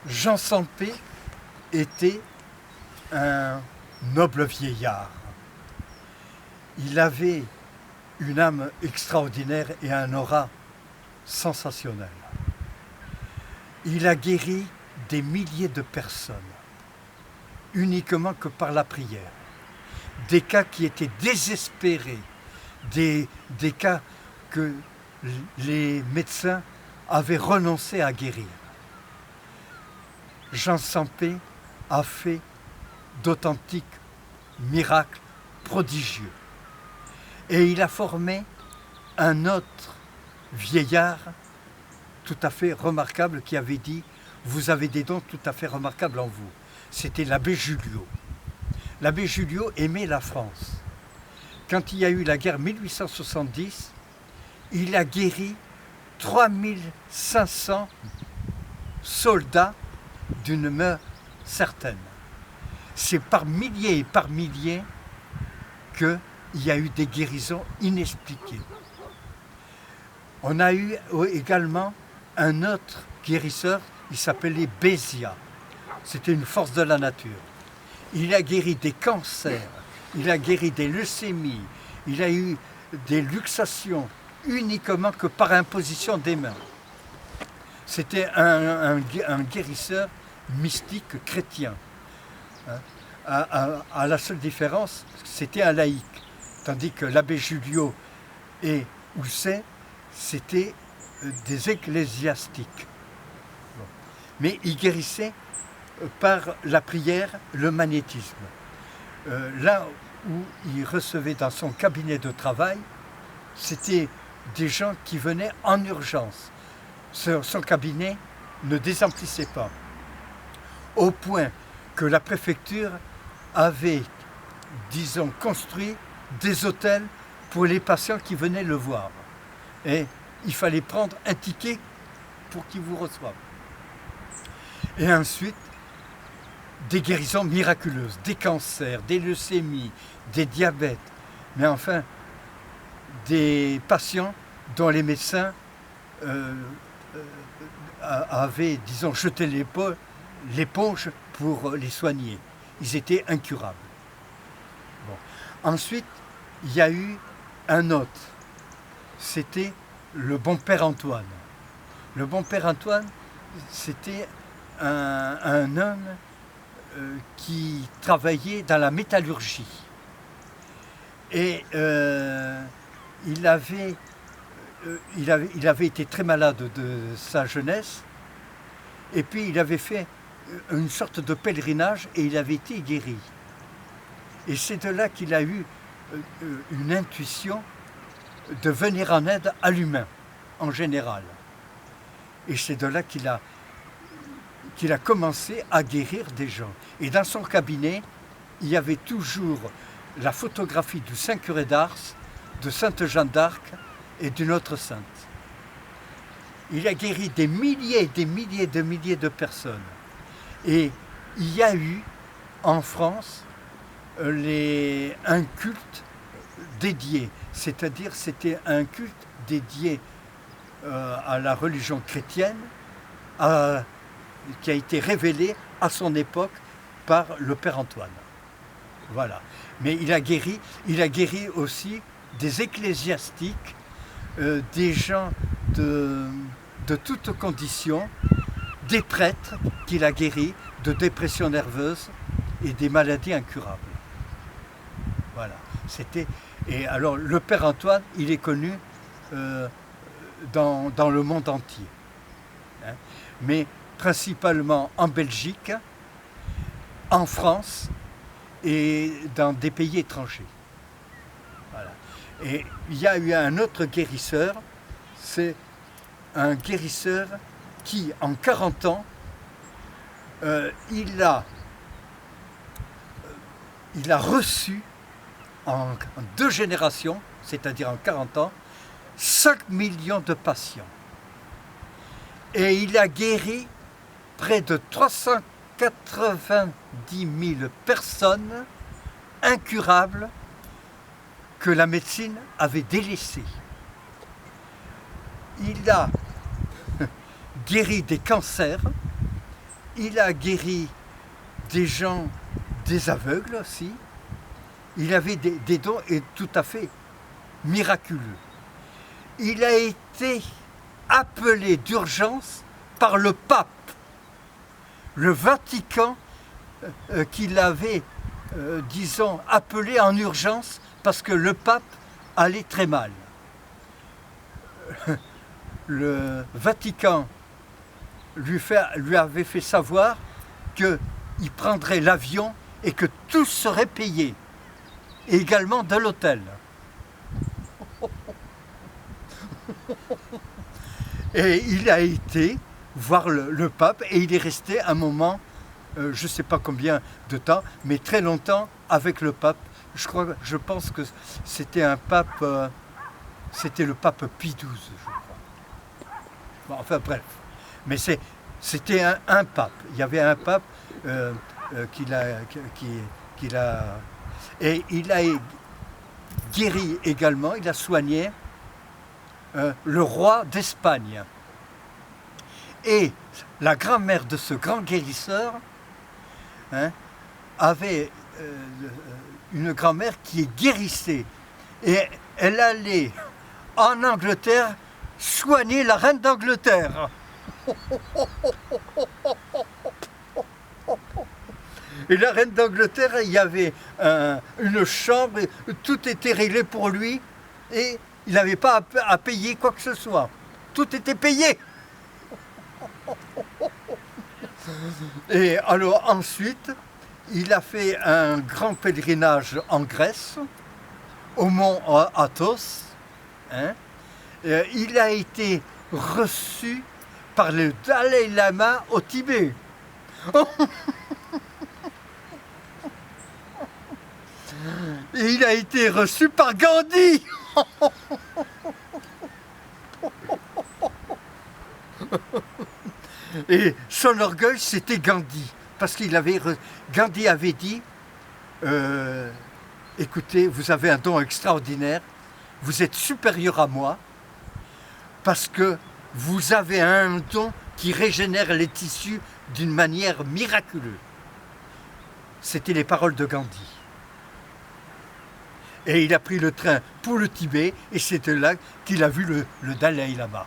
Jean Sampé était un noble vieillard. Il avait une âme extraordinaire et un aura sensationnel. Il a guéri des milliers de personnes, uniquement que par la prière. Des cas qui étaient désespérés, des cas que les médecins avaient renoncé à guérir. Jean Sampé a fait d'authentiques miracles prodigieux. Et il a formé un autre vieillard tout à fait remarquable qui avait dit « Vous avez des dons tout à fait remarquables en vous ». C'était l'abbé Julliot. L'abbé Julliot aimait la France. Quand il y a eu la guerre 1870, il a guéri 3500 soldats d'une mort certaine. C'est par milliers et par milliers qu'il y a eu des guérisons inexpliquées. On a eu également un autre guérisseur, il s'appelait Béziat. C'était une force de la nature. Il a guéri des cancers, il a guéri des leucémies, il a eu des luxations uniquement que par imposition des mains. C'était un guérisseur mystique chrétien. À la seule différence, c'était un laïc. Tandis que l'abbé Julliot et Housset, c'était des ecclésiastiques. Bon. Mais ils guérissaient par la prière, le magnétisme. Là où il recevait dans son cabinet de travail, c'était des gens qui venaient en urgence. Son cabinet ne désemplissait pas. Au point que la préfecture avait, disons, construit des hôtels pour les patients qui venaient le voir. Et il fallait prendre un ticket pour qu'ils vous reçoivent. Et ensuite, des guérisons miraculeuses, des cancers, des leucémies, des diabètes, mais enfin, des patients dont les médecins avaient, disons, jeté l'éponge pour les soigner. Ils étaient incurables. Bon. Ensuite, il y a eu un autre. C'était le bon Père Antoine. Le bon Père Antoine, c'était un homme qui travaillait dans la métallurgie. Et il avait été très malade de sa jeunesse. Et puis il avait fait une sorte de pèlerinage et il avait été guéri. Et c'est de là qu'il a eu une intuition de venir en aide à l'humain, en général. Et c'est de là qu'il a commencé à guérir des gens. Et dans son cabinet, il y avait toujours la photographie du Saint Curé d'Ars, de Sainte Jeanne d'Arc et d'une autre sainte. Il a guéri des milliers et des milliers de personnes. Et il y a eu en France un culte dédié, c'est-à-dire c'était un culte dédié à la religion chrétienne qui a été révélé à son époque par le Père Antoine. Voilà. Mais il a guéri aussi des ecclésiastiques, des gens de toutes conditions, des prêtres qu'il a guéris de dépression nerveuse et des maladies incurables. Voilà. Et alors le Père Antoine, il est connu dans le monde entier. Hein. Mais principalement en Belgique, en France et dans des pays étrangers. Voilà. Et il y a eu un autre guérisseur, c'est un guérisseur qui, en 40 ans, il a reçu en 2 générations, c'est-à-dire en 40 ans, 5 millions de patients. Et il a guéri près de 390 000 personnes incurables que la médecine avait délaissées. Il a guéri des cancers, il a guéri des gens, des aveugles aussi. Il avait des dons et tout à fait miraculeux. Il a été appelé d'urgence par le pape, le Vatican qui l'avait, disons, appelé en urgence parce que le pape allait très mal. Le Vatican lui avait fait savoir qu'il prendrait l'avion et que tout serait payé, et également de l'hôtel. Et il a été voir le pape et il est resté un moment, je ne sais pas combien de temps, mais très longtemps avec le pape. Je pense que c'était un pape, c'était le pape Pie XII, je crois. Bon, enfin bref, mais c'était un pape. Il y avait un pape qu'il a, et il a guéri également, il a soigné le roi d'Espagne. Et la grand-mère de ce grand guérisseur avait une grand-mère qui guérissait. Et elle allait en Angleterre soigner la reine d'Angleterre. Et la reine d'Angleterre, il y avait une chambre, tout était réglé pour lui et il n'avait pas à payer quoi que ce soit. Tout était payé. Et alors ensuite, il a fait un grand pèlerinage en Grèce, au mont Athos. Il a été reçu par le Dalai Lama au Tibet. Et il a été reçu par Gandhi. Et son orgueil, c'était Gandhi. Parce Gandhi avait dit, écoutez, vous avez un don extraordinaire, vous êtes supérieur à moi, parce que vous avez un don qui régénère les tissus d'une manière miraculeuse. C'était les paroles de Gandhi. Et il a pris le train pour le Tibet, et c'est là qu'il a vu le Dalai Lama.